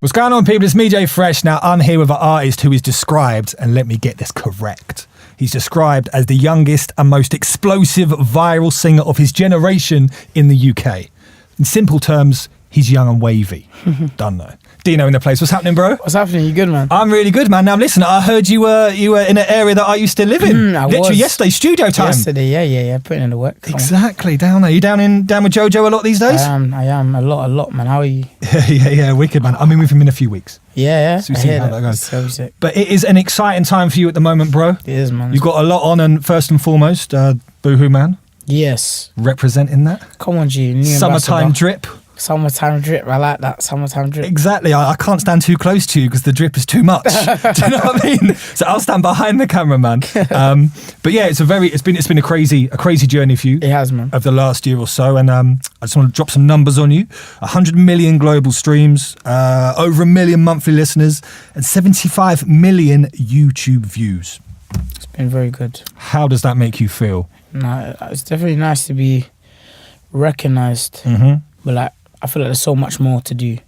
What's going on, people? It's me, Jay Fresh. Now, I'm here with an artist who is described, and let me get this correct, he's described as the youngest and most explosive viral singer of his generation in the UK. In simple terms, he's young and wavy. Don't know. DENO in the place. What's happening, bro? What's happening? You good, man? I'm really good, man. Now, listen, I heard you were in an area that I used to live in. Literally yesterday, studio time. Yesterday, yeah. Putting in the work. Exactly, down there. You down with Jojo a lot these days? I am. A lot, man. How are you? yeah, wicked, man. I'm in with him in a few weeks. Yeah. So see how that goes. So sick. But it is an exciting time for you at the moment, bro. It is, man. You've got a lot on, and first and foremost, boohooMAN. Yes. Representing that. Come on, G. New Summertime ambassador. drip. Summertime drip. I like that. Summertime drip. Exactly. I can't stand too close to you because the drip is too much. Do you know what I mean? So I'll stand behind the camera, man. But yeah, it's been a crazy journey for you. It has, man. Of the last year or so, and I just want to drop some numbers on you: 100 million global streams, over 1 million monthly listeners, and 75 million YouTube views. It's been very good. How does that make you feel? No, it's definitely nice to be recognised, but like I feel like there's so much more to do.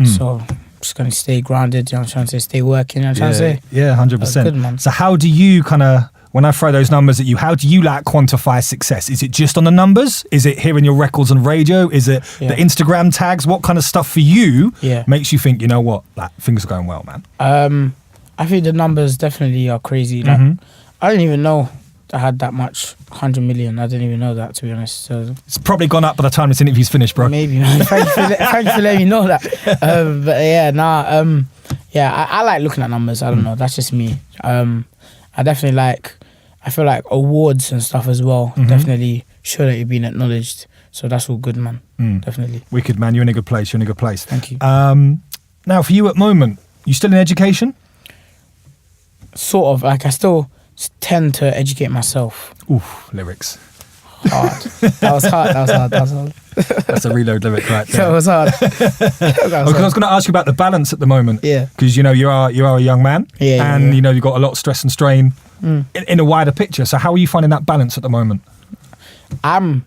So I'm just gonna stay grounded. You know what I'm trying to say? Stay working. You know what I'm trying to say? Yeah, 100%. Good, man. So how do you when I throw those numbers at you, how do you quantify success? Is it just on the numbers? Is it hearing your records on radio? Is it the Instagram tags? What kind of stuff for you makes you think, you know what, things are going well, man? I think the numbers definitely are crazy. Like I didn't even know I had that much, 100 million. I didn't even know that, to be honest. So it's probably gone up by the time this interview's finished, bro. Maybe, man. Thank you for letting me know that. But yeah, I like looking at numbers. I don't know. That's just me. I definitely I feel like awards and stuff as well definitely show that you're being acknowledged. So that's all good, man. Definitely. Wicked, man. You're in a good place. Thank you. Now, for you at the moment, you still in education? Sort of. I still tend to educate myself. Oof, lyrics. Hard. That was hard. That's a reload lyric right there. That was hard. I was going to ask you about the balance at the moment. Yeah. Because, you are a young man. Yeah. And, you've got a lot of stress and strain in a wider picture. So how are you finding that balance at the moment? I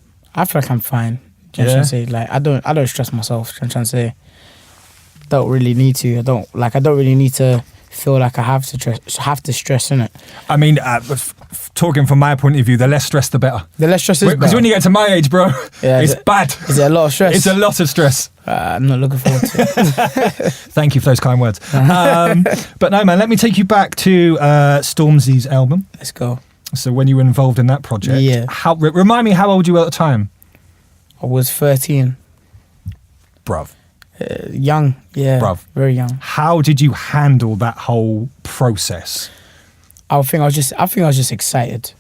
feel like I'm fine. Do you know what I'm trying to say? I don't stress myself. Do you know what I'm trying to say? Don't really need to. I don't really need to feel like I have to stress in it. I mean, talking from my point of view, the less stress, the better. The less stress is better. Because when you get to my age, bro, it's bad. Is it a lot of stress? It's a lot of stress. I'm not looking forward to it. Thank you for those kind words. But no, man, let me take you back to Stormzy's album. Let's go. So when you were involved in that project, remind me how old you were at the time? I was 13. Bruv. Young, yeah. Bruv. Very young. How did you handle that whole process? I think I was just excited.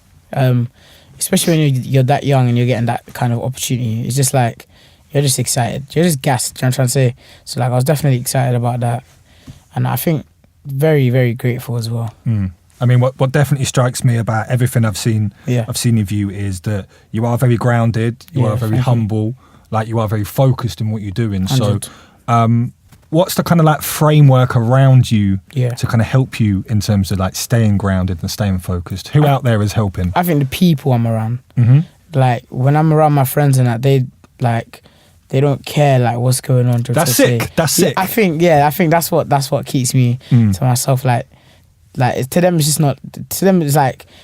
Especially when you're that young and you're getting that kind of opportunity. It's just like, you're just excited. You're just gassed, you know what I'm trying to say? So I was definitely excited about that. And I think very, very grateful as well. I mean, what definitely strikes me about everything I've seen of you is that you are very grounded, you are very humble, you are very focused in what you're doing. 100. So what's the kind of framework around you to kind of help you in terms of staying grounded and staying focused? Who out there is helping? I think the people I'm around. When I'm around my friends and that, they don't care what's going on. That's sick. That's sick. I think that's what keeps me to myself. To them, it's just not. To them, it's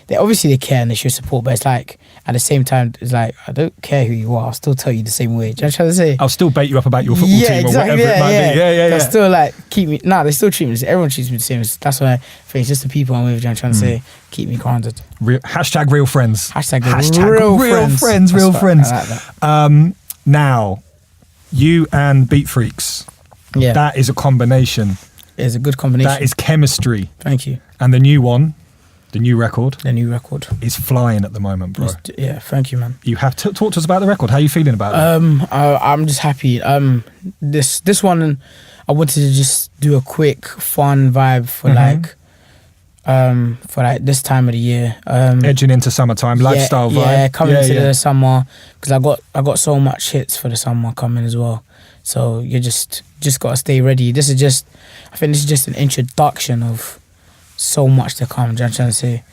they care and they show support, but it's at the same time, it's I don't care who you are. I'll still tell you the same way. Do you know what I'm trying to say? I'll still bait you up about your football team or whatever it might be. Yeah. They still keep me. They still treat me. Everyone treats me the same. That's why I think it's just the people I'm with. Do you know what I'm trying to say? Keep me grounded. Hashtag real friends. Hashtag real friends. Real friends. I like that. Now, you and Beat Freaks. Yeah. That is a combination. It's a good combination. That is chemistry. Thank you. And the new one, the new record, is flying at the moment, bro. Yeah, thank you, man. You have to talk to us about the record. How are you feeling about it? I'm just happy. This one, I wanted to just do a quick, fun vibe for this time of the year. Edging into summertime, lifestyle vibe. Yeah, coming into the summer because I got so much hits for the summer coming as well. So you just got to stay ready. I think this is just an introduction of so much to come. Do you know what I'm trying to say?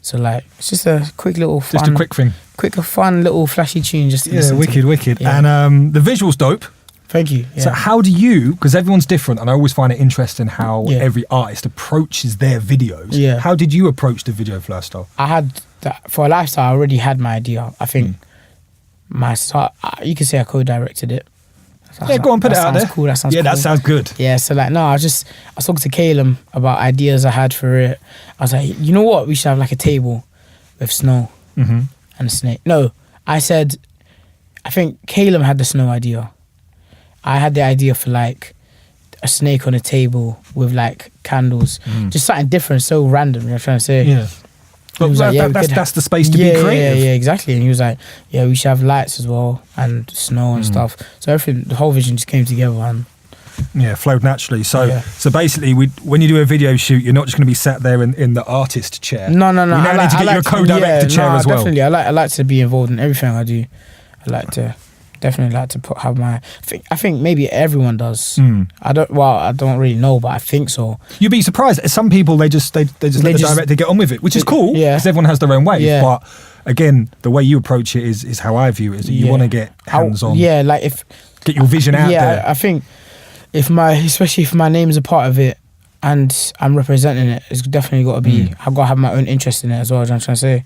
So it's just a quick little fun. Just a quick thing. Fun little flashy tune just to listen to. Wicked. Yeah. And the visual's dope. Thank you. Yeah. So how do you, because everyone's different, and I always find it interesting how every artist approaches their videos. Yeah. How did you approach the video for Lifestyle? I had, for a Lifestyle, I already had my idea. I think my start, you could say I co-directed it. Go on, put it out there. Cool. That sounds cool. That sounds good. Yeah, so like, no, I was talking to Caleb about ideas I had for it. I was like, you know what? We should have like a table with snow and a snake. No, I said, I think Caleb had the snow idea. I had the idea for like a snake on a table with like candles. Just something different, so random, you know what I'm trying to say? Yeah. But that's the space to be creative. Yeah, exactly. And he was like, yeah, we should have lights as well and snow and stuff. So everything, the whole vision just came together and flowed naturally. So basically, when you do a video shoot, you're not just going to be sat there in the artist chair. No. You now need to get your co-director chair as well. Definitely. I like to be involved in everything I do. Definitely like to have my. I think maybe everyone does. I don't really know, but I think so. You'd be surprised. Some people they just let the director get on with it, which is cool. Yeah, because everyone has their own way. Yeah. But again, the way you approach it is how I view it. Is that you want to get hands on. Yeah, like get your vision out there. Yeah, I think especially if my name's a part of it and I'm representing it, it's definitely got to be. I've got to have my own interest in it as well. As I'm trying to say.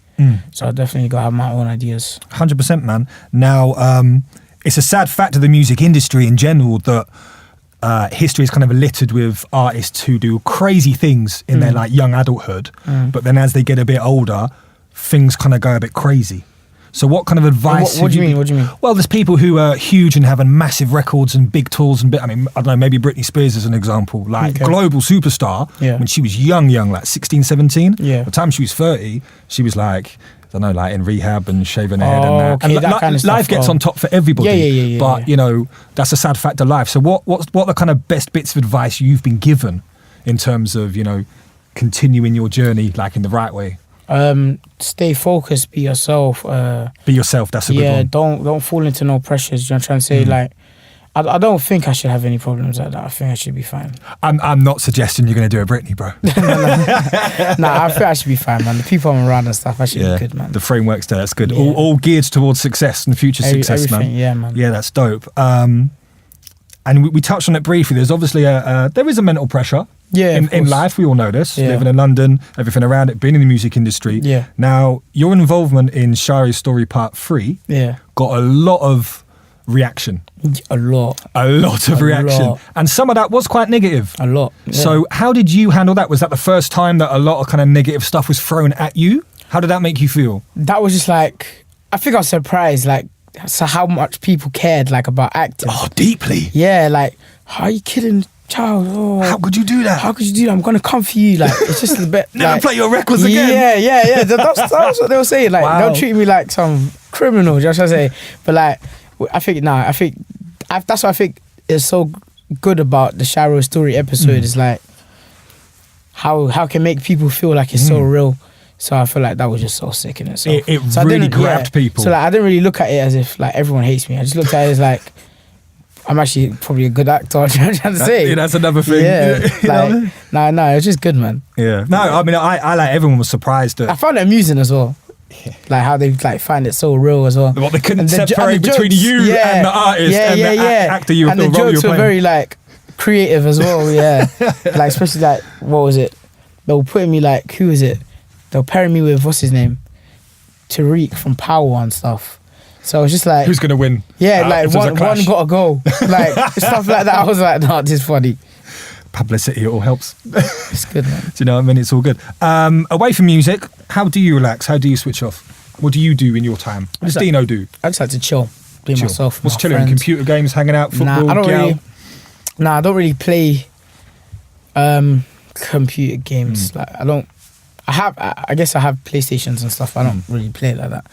So I definitely got to have my own ideas. 100%, man. Now. It's a sad fact of the music industry in general that history is kind of littered with artists who do crazy things in their like young adulthood, but then as they get a bit older, things kind of go a bit crazy. So what kind of advice? What do you mean? What do you mean? Well, there's people who are huge and having massive records and big tours and I mean, I don't know, maybe Britney Spears is an example, like global superstar. When she was young, like 16, 17. By the time she was 30, she was like, I don't know, like in rehab and shaving her head and that. Okay, and that kind of stuff, life gets on top for everybody. Yeah. But, you know, that's a sad fact of life. So what are the kind of best bits of advice you've been given in terms of, you know, continuing your journey like in the right way? Stay focused, be yourself. Be yourself, that's a good one. Yeah, don't fall into no pressures. You know what I'm trying to say? Like, I don't think I should have any problems like that. I think I should be fine. I'm not suggesting you're going to do a Britney, bro. Nah, I think I should be fine, man. The people I'm around and stuff, I should be good, man. The framework's there, that's good. Yeah. All geared towards success and future success, man. Yeah, man. Yeah, that's dope. And we touched on it briefly. There's obviously there is a mental pressure in life. We all know this. Living in London, everything around it, being in the music industry. Yeah. Now, your involvement in Sharras Story Part 3 got a lot of reaction. A lot of reaction. And some of that was quite negative. A lot. So how did you handle that? Was that the first time that a lot of kind of negative stuff was thrown at you? How did that make you feel? That was just like, I think I was surprised, like, so how much people cared, like, about acting. Oh, deeply. Yeah, like, how are you kidding, child? Oh, how could you do that? How could you do that? I'm going to come for you. Like, it's just a bit. Never play your records again. Yeah. That's what they were saying. Like, don't treat me like some criminal, you know what I'm saying? But, like, that's what I think is so good about the Sharras Story episode is like how can make people feel like it's so real. So I feel like that was just so sick in itself. It really grabbed people. So like I didn't really look at it as if like everyone hates me. I just looked at it as like I'm actually probably a good actor. I'm trying to say. That's another thing. Yeah, like, no, it's just good, man. Yeah. No, I mean, I like everyone was surprised that I found it amusing as well. Like how they like find it so real as well. What they couldn't separate between you and the artist and the actor you were playing. And the jokes were very like creative as well. Yeah, like especially like what was it? They were putting me like who is it? They were pairing me with what's his name, Tariq from Power and stuff. So it's just like who's gonna win? Yeah, like one gotta go. Like stuff like that. I was like, no, this is funny. Publicity, it all helps. It's good, man. Do you know what I mean? It's all good. Away from music, how do you relax? How do you switch off? What do you do in your time? What does DENO do? I just like to chill, be myself. What's chilling? Computer games, hanging out, football, I don't really play computer games. Like I guess I have PlayStations and stuff. I don't really play it like that.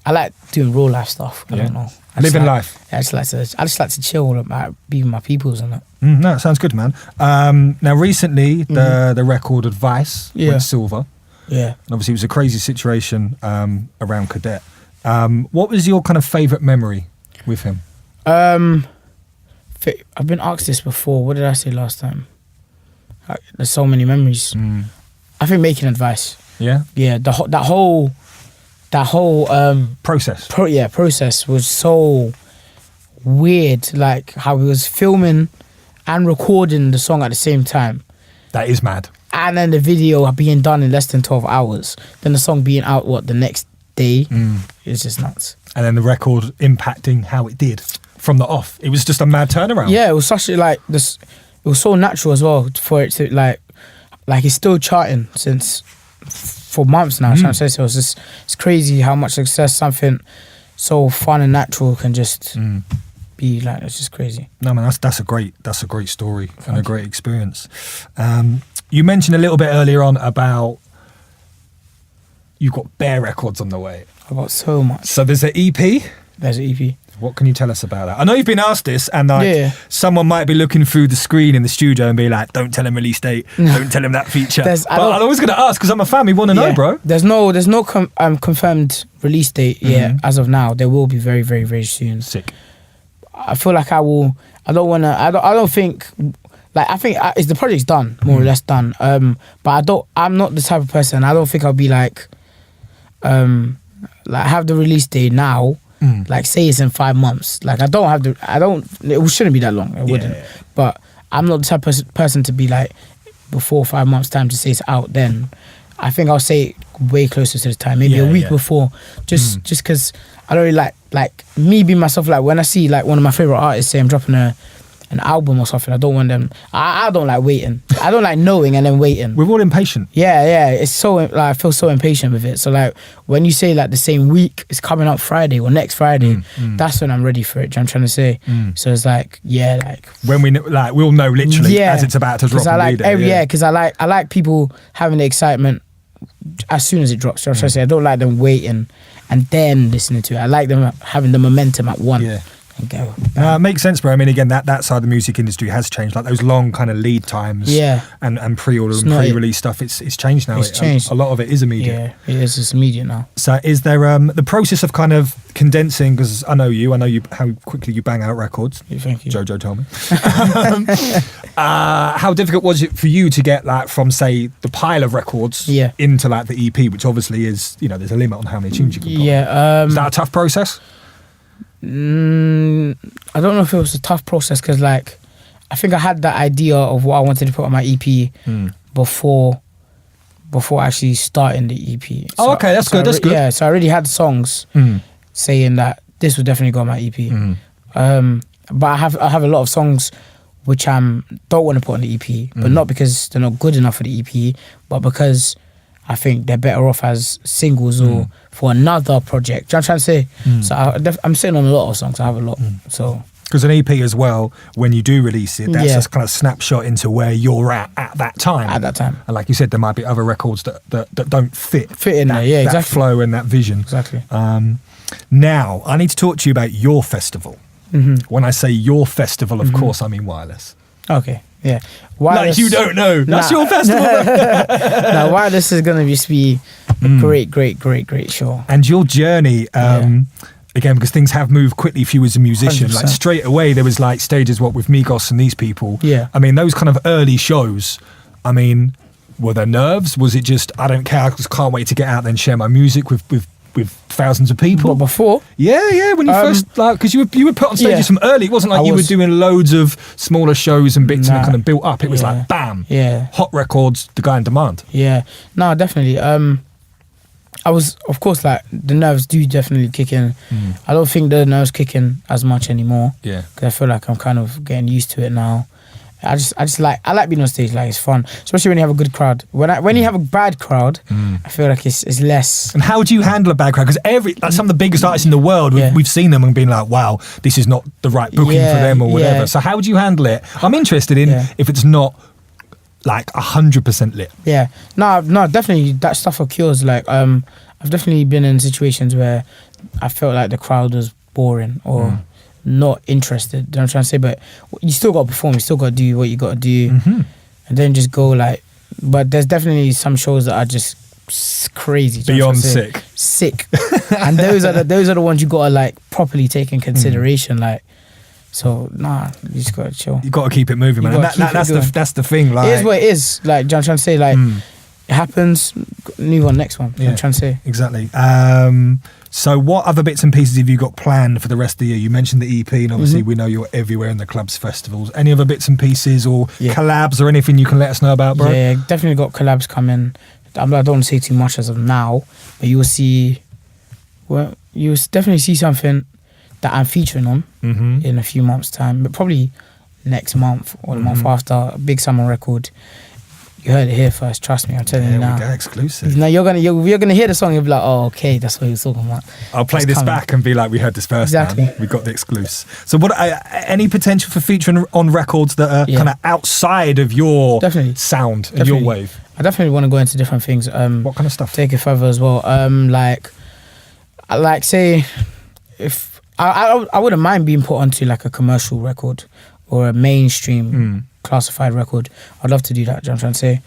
I like doing real life stuff. I don't know. Living life. Yeah, I just like to chill and like, be with my peoples and that. No, it sounds good, man. Now recently the record Advice went silver. Yeah. And obviously it was a crazy situation around Cadet. What was your kind of favourite memory with him? I've been asked this before. What did I say last time? There's so many memories. I think making Advice. Yeah? Yeah, that whole process. Process was so weird, like how he was filming and recording the song at the same time. That is mad. And then the video being done in less than 12 hours. Then the song being out, the next day? It's just nuts. And then the record impacting how it did from the off. It was just a mad turnaround. Yeah, it was such a, like, this. It was so natural as well for it to, like it's still charting for months now. So it was just, it's crazy how much success something so fun and natural can just be like. It's just crazy. No man, that's a great story and a great experience. You mentioned a little bit earlier on about you've got bare records on the way. I've got so much. So there's an EP. There's an EP. What can you tell us about that? I know you've been asked this, and someone might be looking through the screen in the studio and be like, "Don't tell him release date. Don't tell him that feature." But I'm always going to ask because I'm a fan. We want to know, bro. There's no confirmed release date yet as of now. There will be very, very, very soon. Sick. I feel like I will. I don't want to. I don't think. Like I think the project's done, more or less done. But I'm not the type of person. I don't think I'll be like have the release date now. Like say it's in 5 months. Like it shouldn't be that long. It wouldn't. Yeah. But I'm not the type of person to be like before 5 months time to say it's out then. I think I'll say it way closer to the time. Maybe a week before. Just because I don't really like me being myself. Like when I see like one of my favorite artists say I'm dropping an album or something, I don't want them. I don't like waiting. I don't like knowing and then waiting. We're all impatient. Yeah. It's so like I feel so impatient with it. So like when you say like the same week it's coming up Friday or next Friday, that's when I'm ready for it. Do you know what I'm trying to say? So it's like like when we'll know literally as it's about to drop. Because I like people having the excitement as soon as it drops. So I don't like them waiting and then listening to it. I like them having the momentum at once. Yeah. Go. Makes sense, bro. I mean, again, that side of the music industry has changed. Like those long kind of lead times, and pre-order and pre-release stuff. It's changed now. It's changed. A lot of it is immediate. Yeah, it is. It's immediate now. So, is there the process of kind of condensing? Because I know you how quickly you bang out records. Yeah, thank you. Jojo told me. How difficult was it for you to get that from say the pile of records into like the EP, which obviously is there's a limit on how many tunes you can put. Yeah. Is that a tough process? I don't know if it was a tough process because like I think I had that idea of what I wanted to put on my EP before actually starting the EP. So, okay, that's good. That's good. Yeah, so I already had songs saying that this would definitely go on my EP. But I have a lot of songs which I don't want to put on the EP, but not because they're not good enough for the EP, but because I think they're better off as singles or for another project. Do you know what I'm trying to say? So I'm sitting on a lot of songs. I have a lot. So because an EP as well, when you do release it, that's a kind of snapshot into where you're at that time. At that time. And like you said, there might be other records that don't fit in that, there. Yeah, that exactly. flow and that vision. Exactly. Now, I need to talk to you about your festival. When I say your festival, of course, I mean Wireless. Okay. Yeah. Wireless, like you don't know. That's your festival. No, Wireless is going to be a great show. And your journey, again, because things have moved quickly for you as a musician. 100%. Like straight away, there was like stages, with Migos and these people. Yeah. I mean, those kind of early shows, I mean, were there nerves? Was it just, I don't care, I just can't wait to get out there and share my music with thousands of people? But before? Yeah, when you first, because you were put on stages from early. It wasn't like you were doing loads of smaller shows and bits and it kind of built up. It was like, bam, hot records, the guy in demand. Yeah, no, definitely. I was, of course, like, the nerves do definitely kick in. I don't think the nerves kick in as much anymore. Yeah. Because I feel like I'm kind of getting used to it now. I like being on stage. Like, it's fun, especially when you have a good crowd. When you have a bad crowd, I feel like it's less. And how do you handle a bad crowd? Because some of the biggest artists in the world, we've seen them and been like, wow, this is not the right booking for them or whatever. So how would you handle it? I'm interested in if it's not like 100% lit. Yeah, no, definitely that stuff occurs. Like, I've definitely been in situations where I felt like the crowd was boring or not interested. You know what I'm trying to say? But you still got to perform. You still got to do what you got to do, and then just go like. But there's definitely some shows that are just crazy, beyond sick, and those are the ones you got to like properly take in consideration. Like, so you just got to chill. You got to keep it moving, man. And that's the thing. Like, it is what it is. Like, you know what I'm trying to say? Like, it happens. Move on, next one. I'm trying to say. Exactly. So what other bits and pieces have you got planned for the rest of the year? You mentioned the EP, and obviously we know you're everywhere in the clubs, festivals. Any other bits and pieces or collabs or anything you can let us know about, bro? Yeah, definitely got collabs coming. I don't want to say too much as of now, but you will see. Well, you'll definitely see something that I'm featuring on in a few months' time, but probably next month or the month after. A big summer record. You heard it here first. Trust me, I'm telling you now. We go, exclusive. Now you're gonna hear the song. You'll be like, oh, okay, that's what he was talking about. I'll play this back and be like, we heard this first. Exactly. Man. We got the exclusive. So, what? Any potential for featuring on records that are kind of outside of your sound and your wave? I definitely want to go into different things. What kind of stuff? Take it further as well. Like say, if I wouldn't mind being put onto like a commercial record or a mainstream classified record. I'd love to do that. Do you know what I'm trying to say?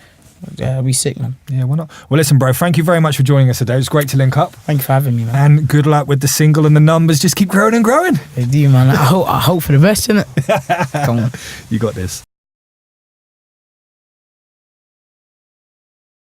Yeah, it'd be sick, man. Yeah, why not? Well, listen, bro, thank you very much for joining us today. It was great to link up. Thank you for having me, man. And good luck with the single, and the numbers just keep growing and growing. They do, man. I hope for the best, innit? Come on. You got this.